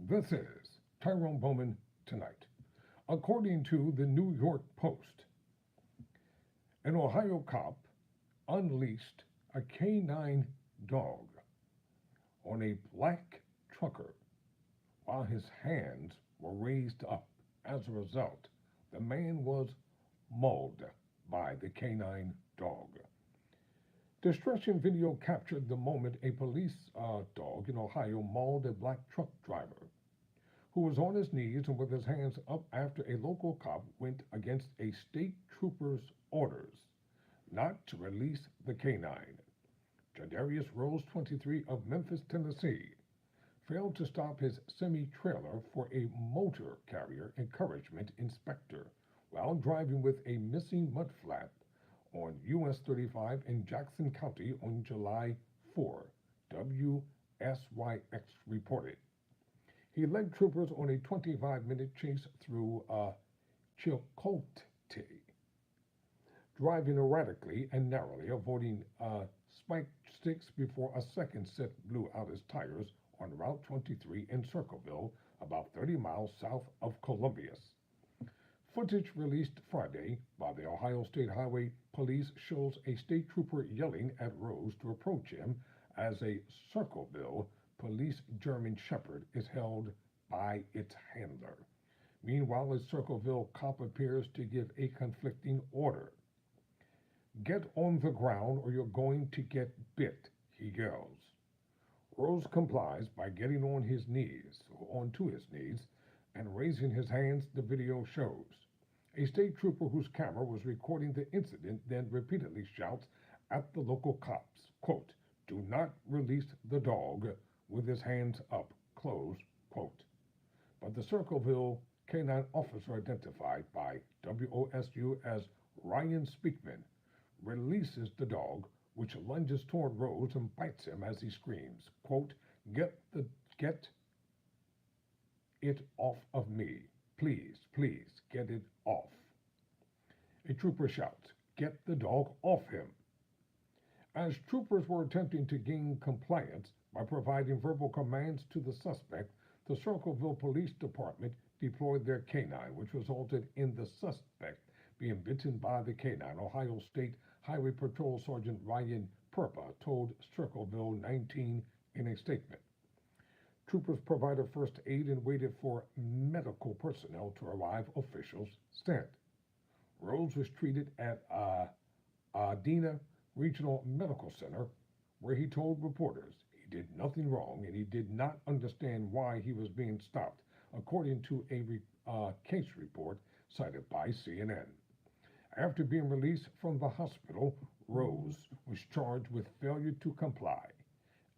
This is Tyrone Bowman Tonight. According to the New York Post, an Ohio cop unleashed a K-9 dog on a black trucker while his hands were raised up. As a result, the man was mauled by the K-9 dog. Distressing video captured the moment a police dog in Ohio mauled a black truck driver who was on his knees and with his hands up after a local cop went against a state trooper's orders not to release the K-9. Jadarius Rose, 23, of Memphis, Tennessee, failed to stop his semi-trailer for a motor carrier encouragement inspector while driving with a missing mud flap on US 35 in Jackson County on July 4, WSYX reported. He led troopers on a 25-minute chase through Chilcote, driving erratically and narrowly, avoiding spiked sticks before a second set blew out his tires on Route 23 in Circleville, about 30 miles south of Columbus. Footage released Friday by the Ohio State Highway Police shows a state trooper yelling at Rose to approach him as a Circleville police German Shepherd is held by its handler. Meanwhile, a Circleville cop appears to give a conflicting order. "Get on the ground or you're going to get bit," he yells. Rose complies by getting onto his knees, and raising his hands, the video shows. A state trooper whose camera was recording the incident then repeatedly shouts at the local cops, quote, "Do not release the dog with his hands up," close quote. But the Circleville K-9 officer, identified by WOSU as Ryan Speakman, releases the dog, which lunges toward Rose and bites him as he screams, quote, get it off of me. Please, please, get it off." A trooper shouts, "Get the dog off him." As troopers were attempting to gain compliance by providing verbal commands to the suspect, the Circleville Police Department deployed their K-9, which resulted in the suspect being bitten by the K-9. Ohio State Highway Patrol Sergeant Ryan Purpa told Circleville 19 in a statement. Troopers provided first aid and waited for medical personnel to arrive, officials said. Rose was treated at Adena Regional Medical Center, where he told reporters he did nothing wrong and he did not understand why he was being stopped, according to a case report cited by CNN. After being released from the hospital, Rose was charged with failure to comply,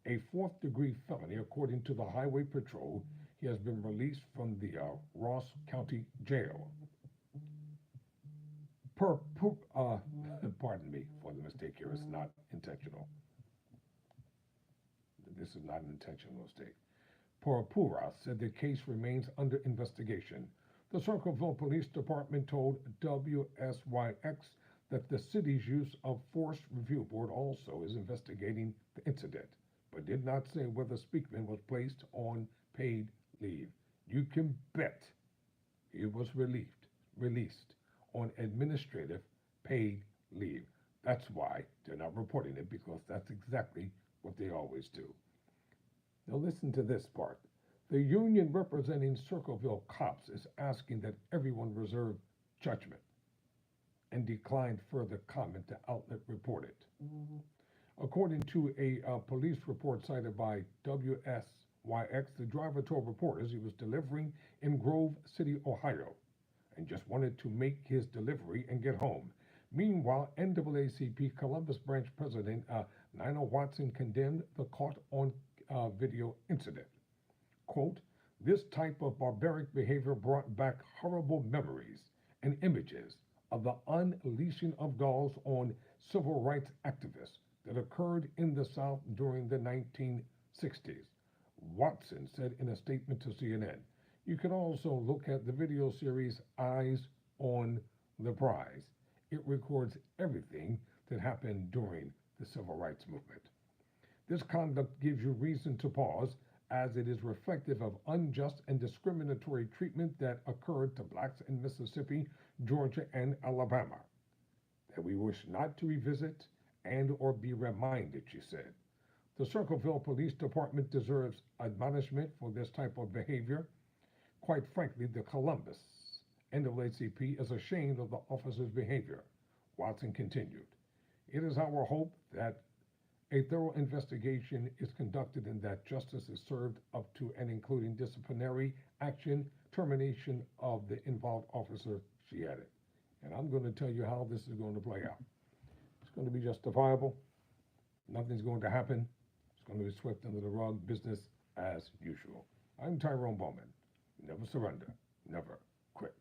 a fourth-degree felony, according to the Highway Patrol. He has been released from the Ross County Jail. Pardon me for the mistake here. It's not intentional. This is not an intentional mistake. Purpura said the case remains under investigation. The Circleville Police Department told WSYX that the city's use of force review board also is investigating the incident, but did not say whether Speakman was placed on paid leave. You can bet he was released on administrative paid leave. That's why they're not reporting it, because that's exactly what they always do. Now listen to this part. The union representing Circleville cops is asking that everyone reserve judgment and declined further comment, the outlet reported. According to a police report cited by WSYX, the driver told reporters he was delivering in Grove City, Ohio, and just wanted to make his delivery and get home. Meanwhile, NAACP Columbus branch president Nina Watson condemned the caught on video incident. Quote, "This type of barbaric behavior brought back horrible memories and images of the unleashing of dogs on civil rights activists that occurred in the South during the 1960s, Watson said in a statement to CNN. You can also look at the video series Eyes on the Prize. It records everything that happened during the civil rights movement. This conduct gives you reason to pause as it is reflective of unjust and discriminatory treatment that occurred to blacks in Mississippi, Georgia, and Alabama, that we wish not to revisit and or be reminded, she said. The Circleville Police Department deserves admonishment for this type of behavior. Quite frankly, the Columbus NAACP is ashamed of the officer's behavior, Watson continued. It is our hope that a thorough investigation is conducted and that justice is served up to and including disciplinary action, termination of the involved officer, she added. And I'm going to tell you how this is going to play out. It's going to be justifiable. Nothing's going to happen. It's going to be swept under the rug, business as usual. I'm Tyrone Bowman. Never surrender. Never quit.